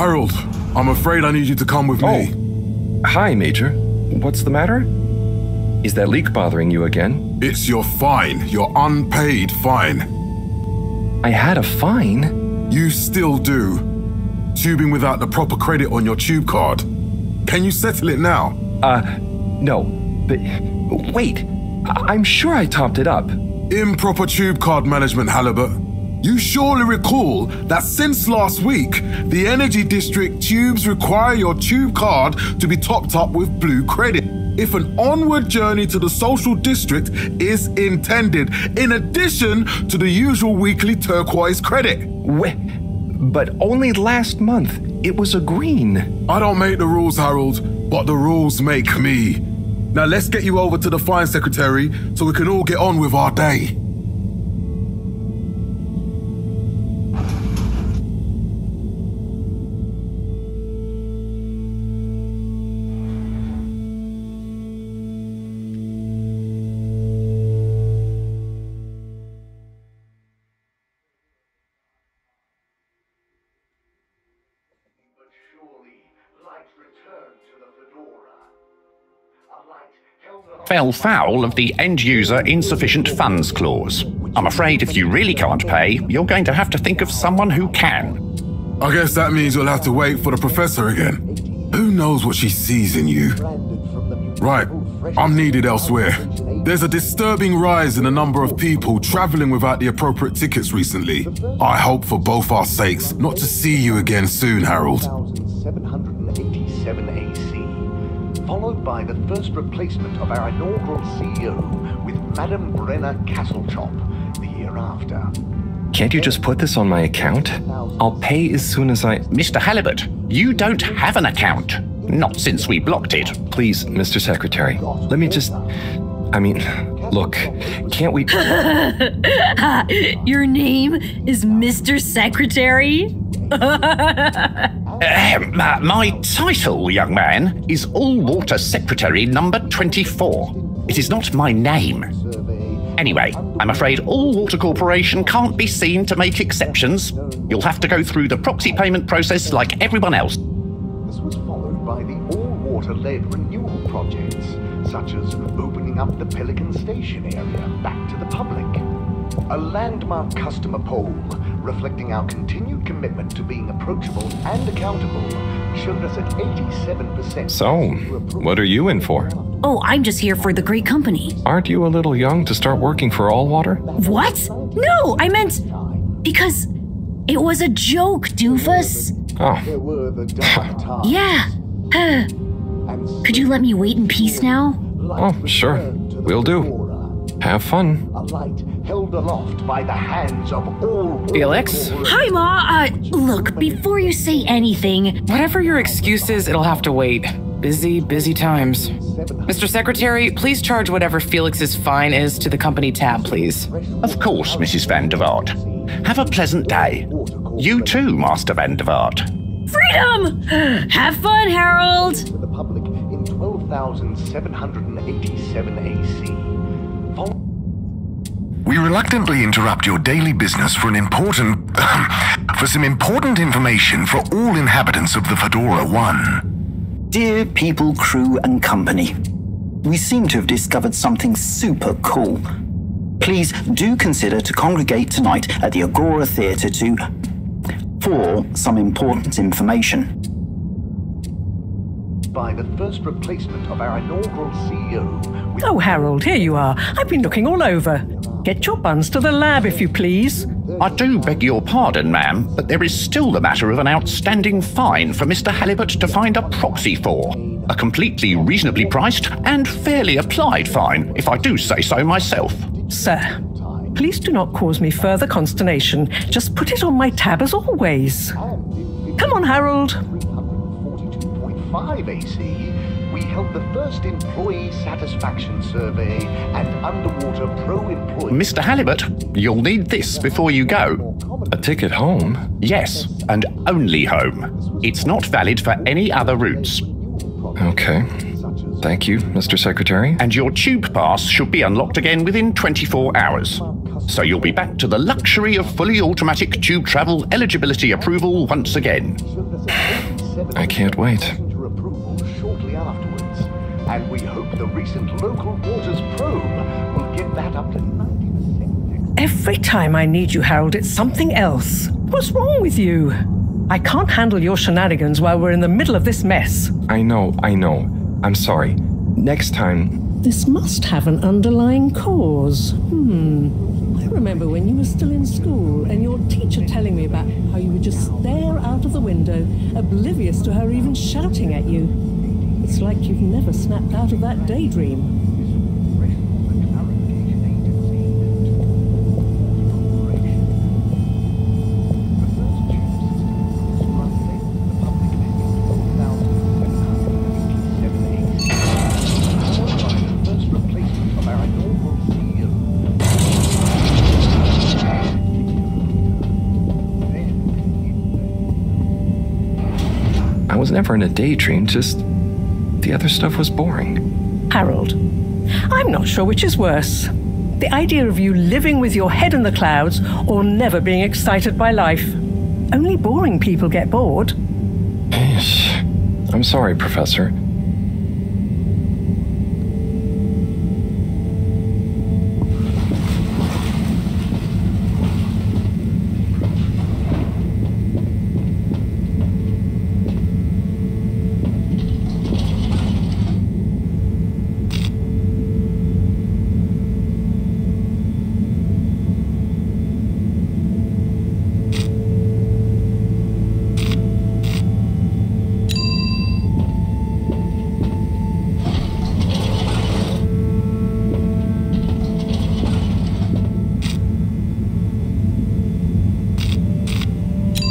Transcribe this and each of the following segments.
Harold, I'm afraid I need you to come with me. Oh. Hi, Major. What's the matter? Is that leak bothering you again? It's your fine, your unpaid fine. I had a fine? You still do. Tubing without the proper credit on your tube card. Can you settle it now? No. But wait, I'm sure I topped it up. Improper tube card management, Halibut. You surely recall that since last week, the Energy District tubes require your tube card to be topped up with blue credit if an onward journey to the social district is intended, in addition to the usual weekly turquoise credit. But only last month, it was a green. I don't make the rules, Harold, but the rules make me. Now let's get you over to the fine secretary so we can all get on with our day. Fell foul of the end-user insufficient funds clause. I'm afraid if you really can't pay, you're going to have to think of someone who can. I guess that means you'll have to wait for the professor again. Who knows what she sees in you? Right, I'm needed elsewhere. There's a disturbing rise in the number of people traveling without the appropriate tickets recently. I hope for both our sakes not to see you again soon, Harold. 787 AC, followed by the first replacement of our inaugural CEO with Madame Brenner Castlechop the year after. Can't you just put this on my account? I'll pay as soon as I... Mr. Halibut, you don't have an account. Not since we blocked it. Please, Mr. Secretary, let me just... look, can't we... Your name is Mr. Secretary? My title, young man, is All-Water Secretary number 24. It is not my name. Anyway, I'm afraid All-Water Corporation can't be seen to make exceptions. You'll have to go through the proxy payment process like everyone else. This was followed by the all-water-led renewal projects, such as opening up the Pelican Station area back to the public. A landmark customer poll reflecting our continued commitment to being approachable and accountable showed us at 87%. So, what are you in for? Oh, I'm just here for the great company. Aren't you a little young to start working for All Water? What? No, I meant... because it was a joke, doofus. Oh. Yeah. Could you let me wait in peace now? Oh, sure. Will do. Have fun. A light held aloft by the hands of all... Felix? Hi, Ma. Look, before you say anything... Whatever your excuse is, it'll have to wait. Busy times. Mr. Secretary, please charge whatever Felix's fine is to the company tab, please. Of course, Mrs. Van der Vaart. Have a pleasant day. You too, Master Van der Vaart. Freedom! Have fun, Harold! ...the public in 12,787 AC. We reluctantly interrupt your daily business for some important information for all inhabitants of the Fedora 1. Dear people, crew, and company, we seem to have discovered something super cool. Please do consider to congregate tonight at the Agora Theatre for some important information. By the first replacement of our inaugural CEO with... Oh, Harold, here you are. I've been looking all over. Get your buns to the lab, if you please. I do beg your pardon, ma'am, but there is still the matter of an outstanding fine for Mr. Halibut to find a proxy for. A completely reasonably priced and fairly applied fine, if I do say so myself. Sir, please do not cause me further consternation. Just put it on my tab as always. Come on, Harold. 342.5 AC, we held the first employee satisfaction survey and underwater pro-employee... Mr. Halibut, you'll need this before you go. A ticket home? Yes, and only home. It's not valid for any other routes. Okay. Thank you, Mr. Secretary. And your tube pass should be unlocked again within 24 hours. So you'll be back to the luxury of fully automatic tube travel eligibility approval once again. I can't wait. Shortly afterwards, and we hope the recent local waters probe will get that up to 90%. Every time I need you, Harold, it's something else. What's wrong with you? I can't handle your shenanigans while we're in the middle of this mess. I know. I'm sorry. Next time... This must have an underlying cause. I remember when you were still in school and your teacher telling me about how you would just stare out of the window, oblivious to her even shouting at you. It's like you've never snapped out of that daydream. I was never in a daydream, just the other stuff was boring. Harold, I'm not sure which is worse. The idea of you living with your head in the clouds or never being excited by life. Only boring people get bored. I'm sorry, Professor.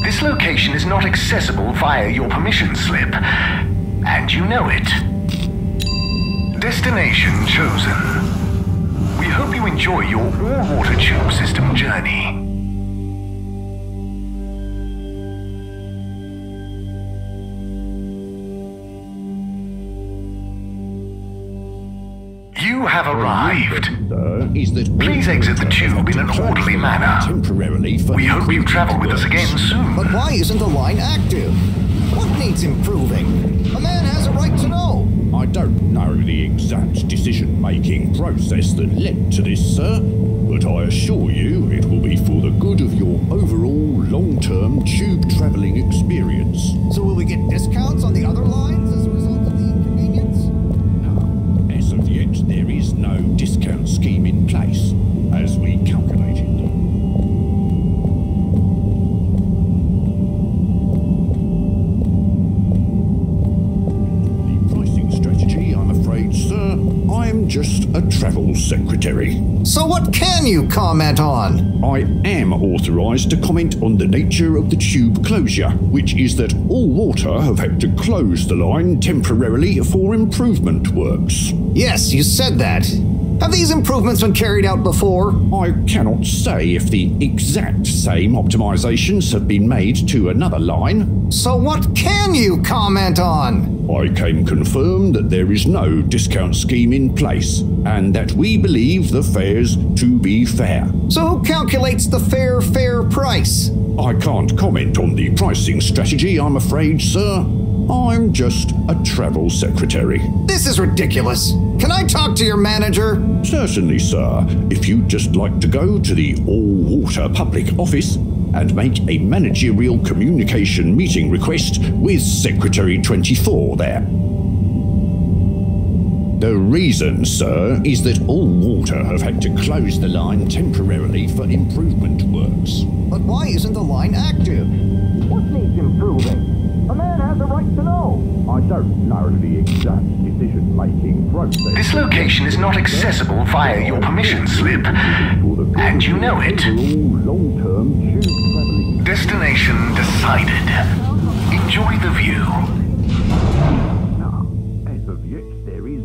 This location is not accessible via your permission slip, and you know it. Destination chosen. We hope you enjoy your all-water tube system journey. You have arrived. Please exit the tube in an orderly manner. We hope you travel with us again soon. But why isn't the line active? What needs improving? A man has a right to know. I don't know the exact decision-making process that led to this, sir, but I assure you it will be for the good of your overall long-term tube travelling experience. So will we get discounts on the other lines as a result of the inconvenience? No. As of yet, there is no discount scheme in place, as we calculated. Sir, I'm just a travel secretary. So what can you comment on? I am authorised to comment on the nature of the tube closure, which is that All Water have had to close the line temporarily for improvement works. Yes, you said that. Have these improvements been carried out before? I cannot say if the exact same optimizations have been made to another line. So what can you comment on? I can confirm that there is no discount scheme in place, and that we believe the fares to be fair. So who calculates the fair price? I can't comment on the pricing strategy, I'm afraid, sir. I'm just a travel secretary. This is ridiculous. Can I talk to your manager? Certainly, sir. If you'd just like to go to the All Water public office and make a managerial communication meeting request with Secretary 24 there. The reason, sir, is that All Water have had to close the line temporarily for improvement works. But why isn't the line active? What needs improving? A man has a right to know. I don't know the exact decision-making process. This location is not accessible via your permission slip, and you know it. Destination decided. Enjoy the view. As of yet, there is...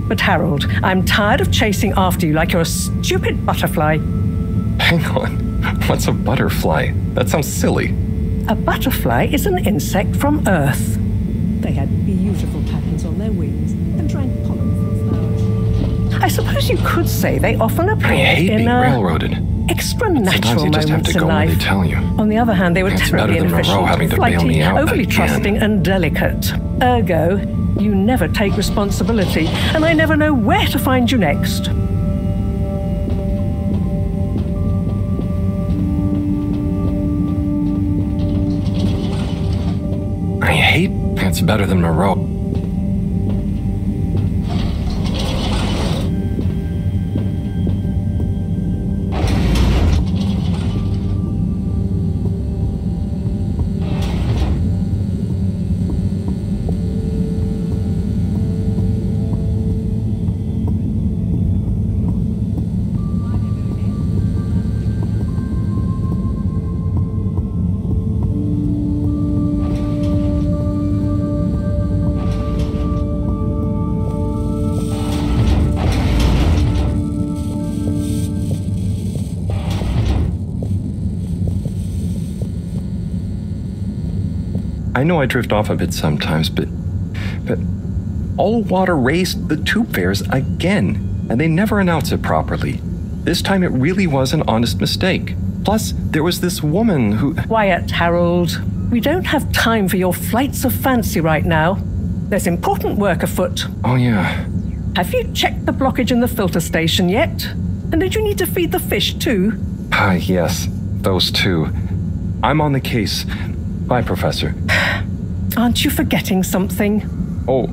But Harold, I'm tired of chasing after you like you're a stupid butterfly. Hang on. What's a butterfly? That sounds silly. A butterfly is an insect from Earth. They had beautiful patterns on their wings and drank pollen from flowers. I suppose you could say they often I appeared hate in being railroaded. extra Sometimes natural you just have moments to in go where life. they tell you. On the other hand, they were It's terribly better than Monroe having inefficient, to bail me flighty, out overly again. trusting and delicate. Ergo, you never take responsibility, and I never know where to find you next. I hate it's better than Monroe. I know I drift off a bit sometimes, but all water raised the tube fares again, and they never announce it properly. This time it really was an honest mistake. Plus, there was this woman who... Quiet, Harold. We don't have time for your flights of fancy right now. There's important work afoot. Oh, yeah. Have you checked the blockage in the filter station yet? And did you need to feed the fish too? Ah, yes. Those two. I'm on the case. Bye, Professor. Aren't you forgetting something? Oh,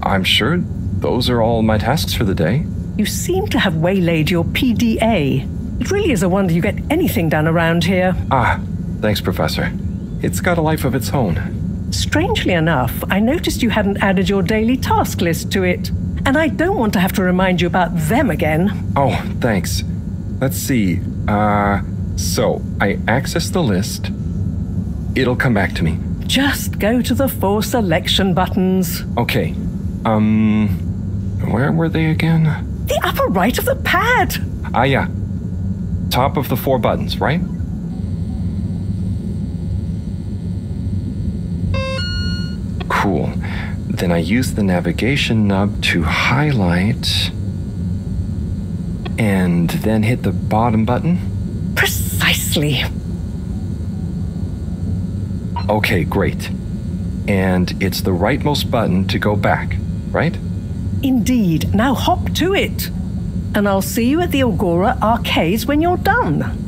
I'm sure those are all my tasks for the day. You seem to have waylaid your PDA. It really is a wonder you get anything done around here. Ah, thanks, Professor. It's got a life of its own. Strangely enough, I noticed you hadn't added your daily task list to it. And I don't want to have to remind you about them again. Oh, thanks. Let's see. So I access the list. It'll come back to me. Just go to the 4 selection buttons. Okay. Where were they again? The upper right of the pad. Ah, yeah. Top of the 4 buttons, right? Cool. Then I use the navigation nub to highlight and then hit the bottom button. Precisely. Okay, great. And it's the rightmost button to go back, right? Indeed. Now hop to it. And I'll see you at the Agora arcades when you're done.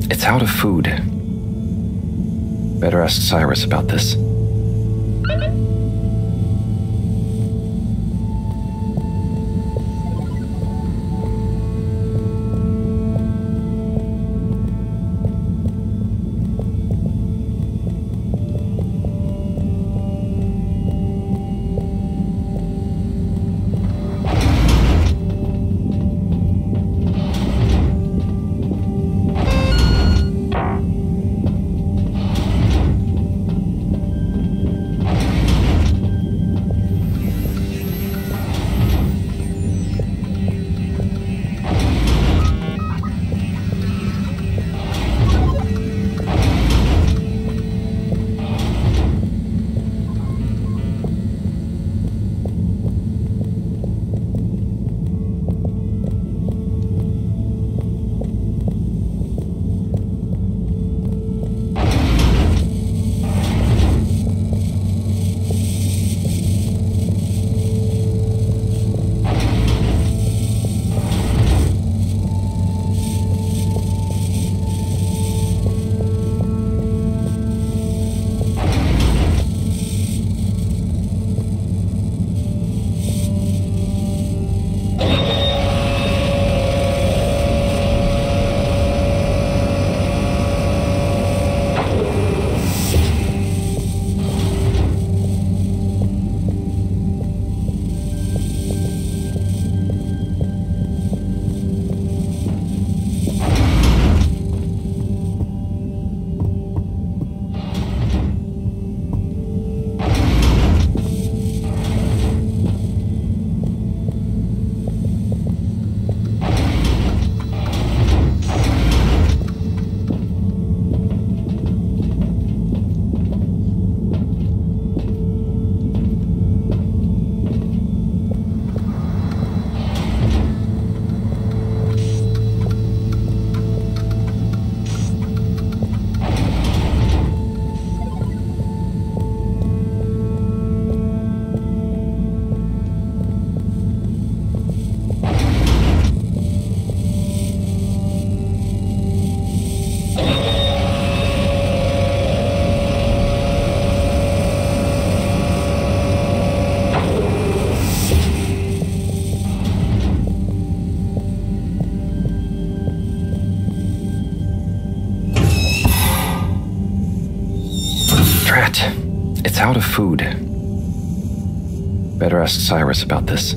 It's out of food. Better ask Cyrus about this. It's out of food. Better ask Cyrus about this.